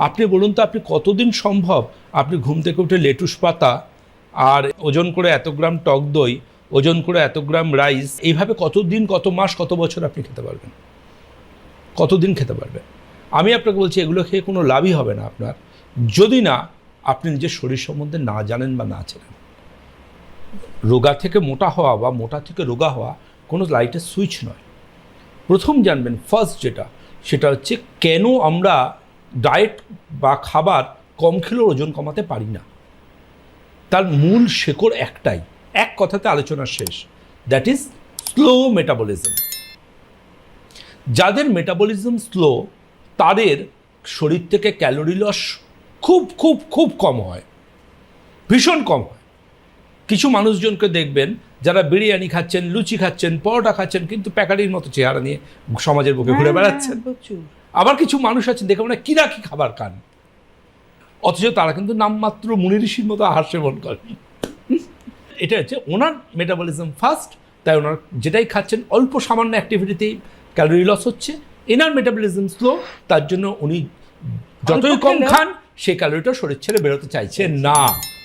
আপনি বলুন তো, আপনি কতদিন সম্ভব আপনি ঘুম থেকে উঠে লেটুস পাতা আর ওজন করে এত গ্রাম টক দই, ওজন করে এত গ্রাম রাইস, এইভাবে কতদিন, কত মাস, কত বছর আপনি খেতে পারবেন? কতদিন খেতে পারবেন? আমি আপনাকে বলছি এগুলো খেয়ে কোনো লাভই হবে না আপনার, যদি না আপনি নিজের শরীর সম্বন্ধে না জানেন বা না চেনেন। রোগা থেকে মোটা হওয়া বা মোটা থেকে রোগা হওয়া কোনো লাইটের সুইচ নয়। প্রথম জানবেন, ফার্স্ট যেটা, সেটা হচ্ছে কেন আমরা ডায়েট বা খাবার কম খেলেও ওজন কমাতে পারি না। তার মূল শেকড় একটাই, এক কথাতে আলোচনা শেষ, দ্যাট ইজ স্লো মেটাবলিজম। যাদের মেটাবলিজম স্লো তাদের শরীর থেকে ক্যালোরি লস খুব খুব খুব কম হয়, ভীষণ কম হয়। কিছু মানুষজনকে দেখবেন যারা বিরিয়ানি খাচ্ছেন, লুচি খাচ্ছেন, পরোটা খাচ্ছেন, কিন্তু প্যাকারির মতো চেহারা নিয়ে সমাজের বুকে ঘুরে বেড়াচ্ছেন। আবার কিছু মানুষ আছেন দেখে মনে কিরাকি খাবার খান, অথচ তারা কিন্তু নামমাত্র মুনি ঋষির মতো আহার সেবন করেন। এটা হচ্ছে ওনার মেটাবলিজম ফাস্ট, তাই ওনার যেটাই খাচ্ছেন অল্প সামান্য অ্যাক্টিভিটিতেই ক্যালোরি লস হচ্ছে। এনার মেটাবলিজম স্লো, তার জন্য উনি যতই কম খান সেই ক্যালোরিটা শরীর ছেড়ে বেরোতে চাইছেন না।